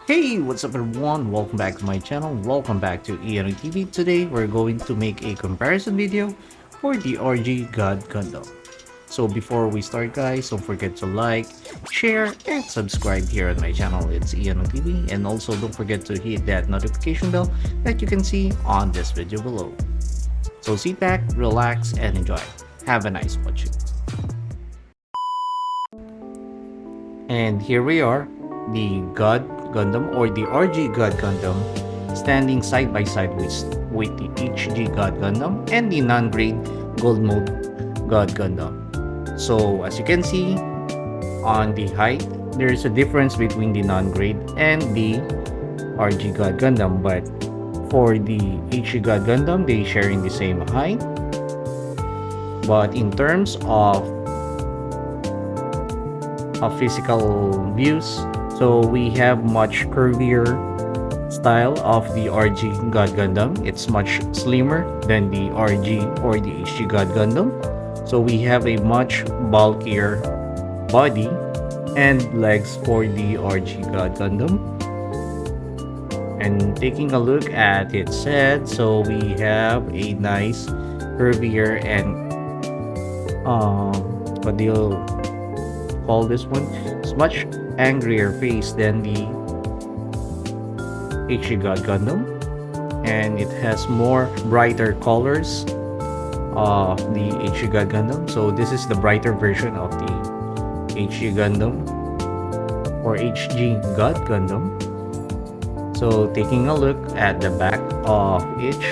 Hey, what's up everyone? Welcome back to my channel. Welcome back to Ian TV. Today we're going to make a comparison video for the RG God Gundam. So before we start guys, don't forget to like, share, and subscribe here on my channel. It's Ian TV, and also don't forget to hit that notification bell that you can see on this video below. So sit back, relax, and enjoy. Have a nice watching. And here we are, the God Gundam or the RG God Gundam standing side by side with the HG God Gundam and the non-grade Gold Mode God Gundam. So as you can see on the height, there is a difference between the non-grade and the RG God Gundam, but for the HG God Gundam, they share in the same height. But in terms of physical views, so we have much curvier style of the RG God Gundam. It's much slimmer than the RG or the HG God Gundam. So we have a much bulkier body and legs for the RG God Gundam. And taking a look at its head, so we have a nice curvier and what do you call this one? It's much angrier face than the HG God Gundam, and it has more brighter colors of the HG God Gundam. So this is the brighter version of the HG Gundam or HG God Gundam. So taking a look at the back of each,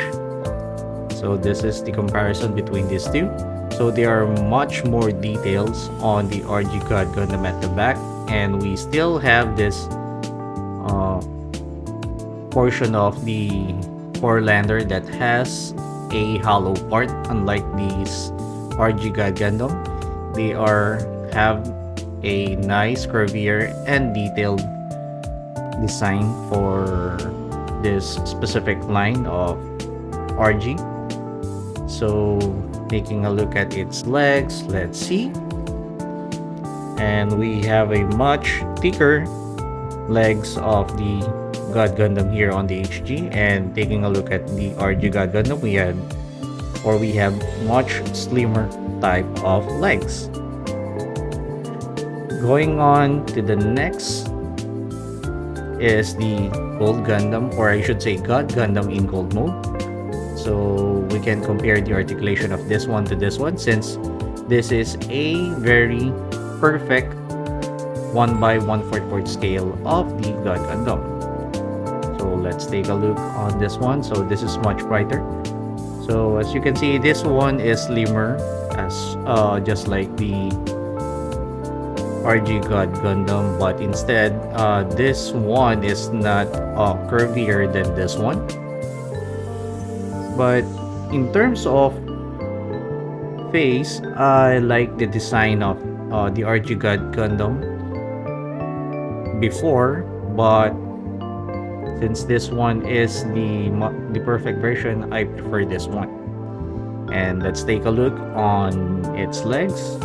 so this is the comparison between these two. So there are much more details on the RG God Gundam at the back, and we still have this portion of the Forlander that has a hollow part, unlike these RG God Gundam. They have a nice curvier and detailed design for this specific line of RG. So taking a look at its legs, let's see, and we have a much thicker legs of the God Gundam here on the HG, and taking a look at the RG God Gundam, we have much slimmer type of legs. Going on to the next is the Gold Gundam, or I should say God Gundam in Gold mode. So we can compare the articulation of this one to this one, since this is a very perfect 1/144 scale of the God Gundam. So let's take a look on this one. So this is much brighter. So as you can see, this one is slimmer, as just like the RG God Gundam, but instead this one is not curvier than this one. But in terms of face, I like the design of the RG God Gundam before, but since this one is the perfect version, I prefer this one. And let's take a look on its legs.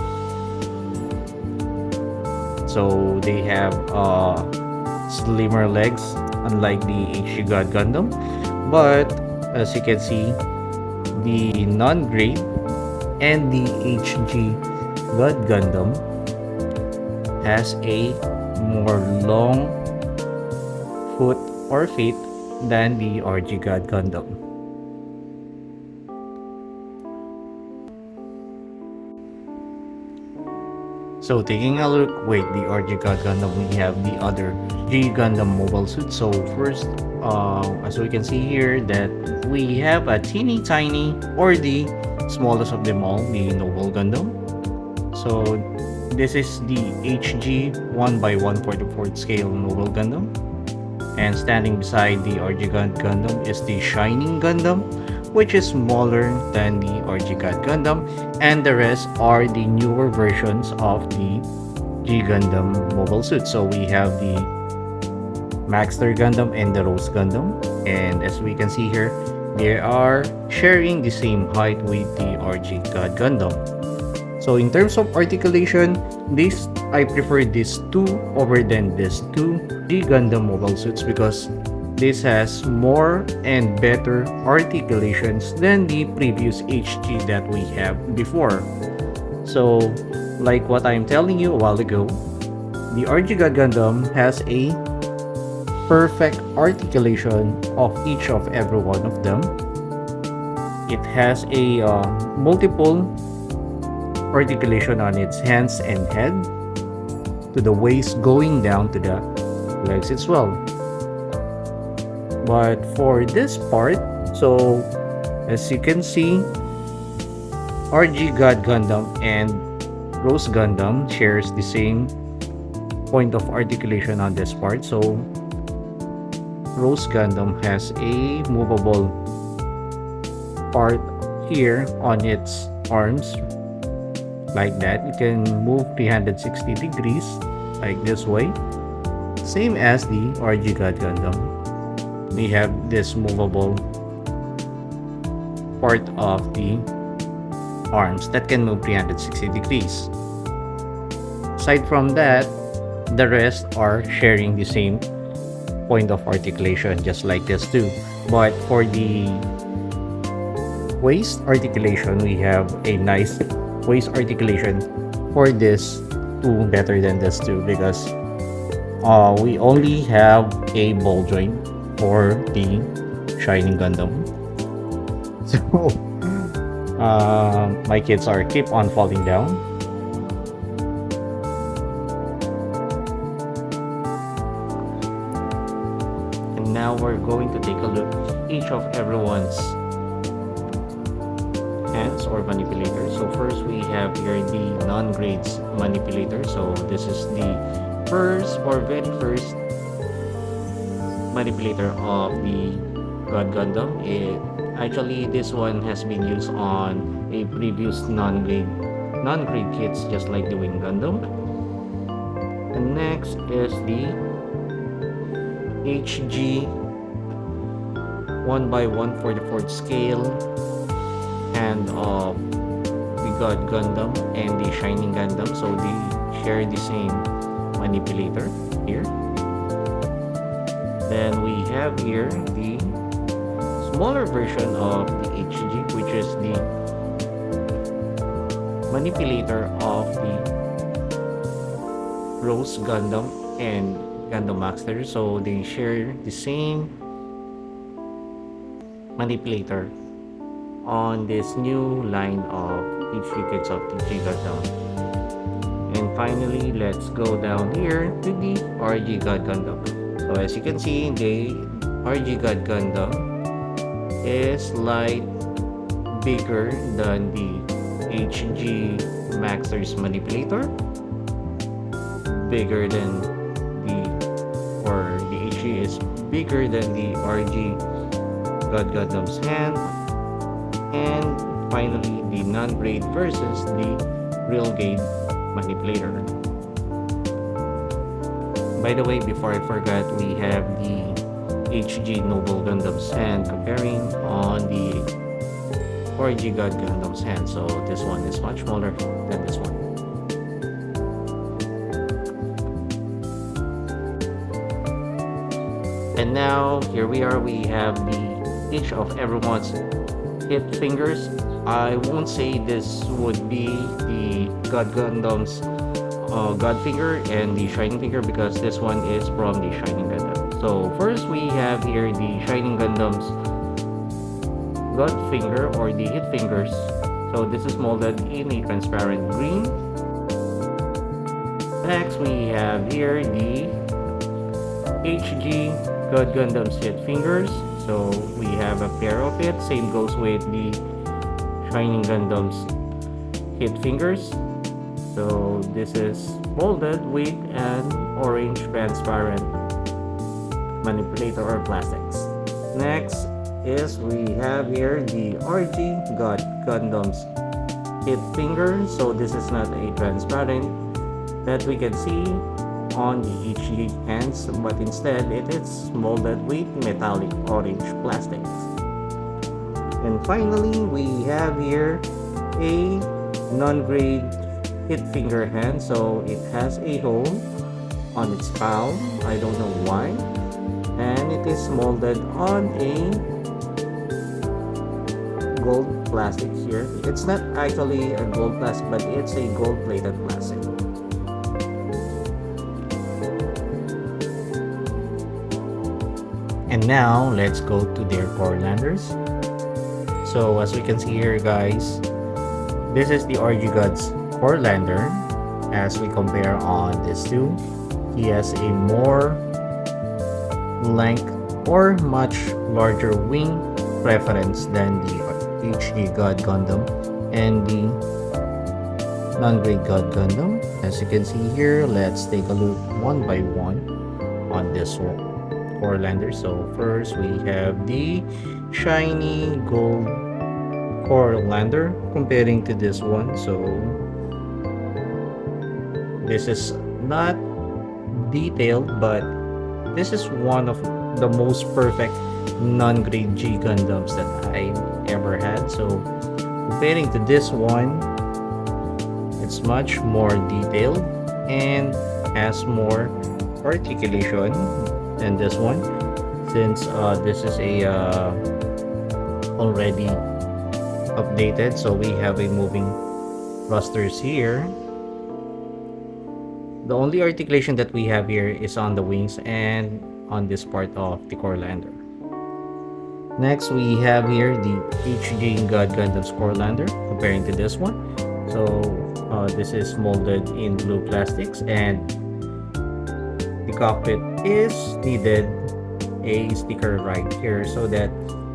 So they have slimmer legs, unlike the HG God Gundam, but as you can see, the non-grade and the HG God Gundam has a more long foot or feet than the RG God Gundam. So taking a look with the RG God Gundam, we have the other G Gundam mobile suit. So first, as we can see here, that we have a teeny tiny, or the smallest of them all, the Noble Gundam. So this is the HG 1/144 scale Noble Gundam, and standing beside the RG God Gundam is the Shining Gundam, which is smaller than the RG God Gundam, and the rest are the newer versions of the G Gundam mobile suit. So we have the Maxter Gundam and the Rose Gundam, and as we can see here, they are sharing the same height with the RG God Gundam. So in terms of articulation, these I prefer this two over than this two G Gundam mobile suits because this has more and better articulations than the previous HG that we have before. So, like what I'm telling you a while ago, the RG God Gundam has a perfect articulation of each of every one of them. It has a multiple articulation on its hands and head, to the waist going down to the legs as well. But for this part, so as you can see, RG God Gundam and Rose Gundam shares the same point of articulation on this part. So Rose Gundam has a movable part here on its arms, like that. You can move 360 degrees like this way, same as the RG God Gundam. We have this movable part of the arms that can move 360 degrees. Aside from that, the rest are sharing the same point of articulation, just like this too. But for the waist articulation, we have a nice waist articulation for this two better than this two, because we only have a ball joint for the Shining Gundam. So my kids are keep on falling down. And now we're going to take a look each of everyone's hands or manipulator. So first we have here the non-grades manipulator. So this is the first or very first manipulator of the God Gundam. Actually, this one has been used on a previous non-grade kits, just like the Wing Gundam. And next is the HG 1x144 scale hand of the God Gundam and the Shining Gundam. So they share the same manipulator here. Then we have here the smaller version of the HG, which is the manipulator of the Rose Gundam and Gundam Master. So they share the same manipulator on this new line of HG kits of the G Gundam. And finally, let's go down here to the RG God Gundam. So as you can see, the RG God Gundam is like bigger than the HG Maxter's manipulator, bigger than the HG is bigger than the RG God Gundam's hand, and finally the non-grade versus the real grade manipulator. By the way, before I forgot, we have the HG Noble Gundam's hand comparing on the RG God Gundam's hand. So this one is much smaller than this one. And now here we are, we have each of everyone's hit fingers. I won't say this would be the God Gundam's God finger and the Shining finger, because this one is from the Shining Gundam. So first we have here the Shining Gundam's God finger or the hit fingers. So this is molded in a transparent green. Next we have here the HG God Gundam's hit fingers. So we have a pair of it. Same goes with the Shining Gundam's hit fingers. So this is molded with an orange transparent manipulator or plastics. Next is we have here the RG God Gundam's hit finger. So this is not a transparent that we can see on the HG hands, but instead it is molded with metallic orange plastics. And finally, we have here a non-grade hit finger hand, so it has a hole on its palm. I don't know why. And it is molded on a gold plastic here. It's not actually a gold plastic, but it's a gold plated plastic. And now let's go to their core landers. So as we can see here, guys, this is the RG God's core lander. As we compare on these two, he has a more length or much larger wing preference than the HG God Gundam and the non-grade God Gundam. As you can see here, let's take a look one by one on this one core lander. So first we have the shiny gold core lander comparing to this one. So this is not detailed, but this is one of the most perfect non-grade G Gundams that I ever had. So comparing to this one, it's much more detailed and has more articulation than this one, since this is a already updated. So we have a moving thrusters here. The only articulation that we have here is on the wings and on this part of the core lander. Next, we have here the HG God Gundam's core lander comparing to this one. So this is molded in blue plastics, and the cockpit is needed a sticker right here so that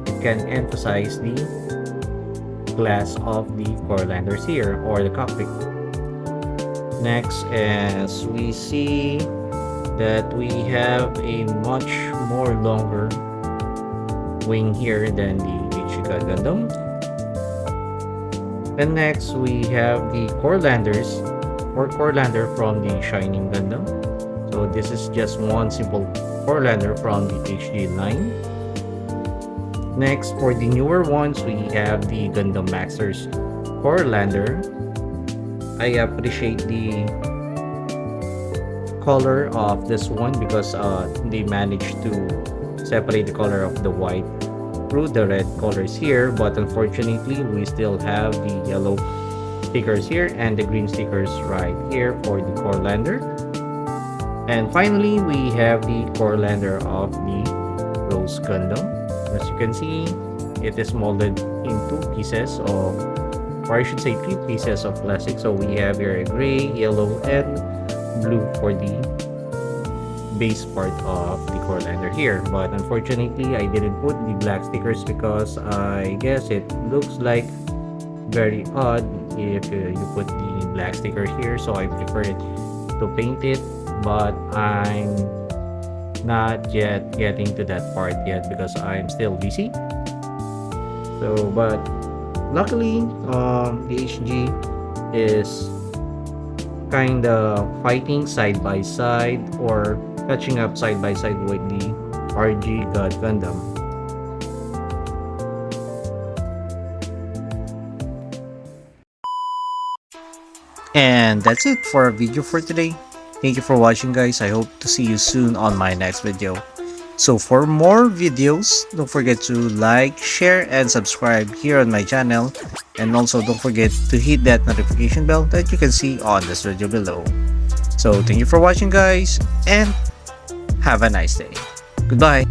it can emphasize the glass of the core landers here, or the cockpit. Next, as we see that we have a much more longer wing here than the HG Gundam. And next, we have the core landers or core lander from the Shining Gundam. So this is just one simple core lander from the HG line. Next, for the newer ones, we have the Gundam Maxers core lander. I appreciate the color of this one because they managed to separate the color of the white through the red colors here, but unfortunately we still have the yellow stickers here and the green stickers right here for the core lander. And finally, we have the core lander of the Rose Gundam. As you can see, it is molded in two pieces of, or I should say 3 pieces of plastic. So we have here a gray, yellow, and blue for the base part of the core lander here. But unfortunately, I didn't put the black stickers because I guess it looks like very odd if you put the black sticker here. So I prefer to paint it, but I'm not yet getting to that part yet because I'm still busy. So, but luckily, the HG is kind of fighting side by side or catching up side by side with the RG God Gundam. And that's it for our video for today. Thank you for watching, guys. I hope to see you soon on my next video. So for more videos, don't forget to like, share, and subscribe here on my channel. And also don't forget to hit that notification bell that you can see on this video below. So thank you for watching, guys, and have a nice day. Goodbye.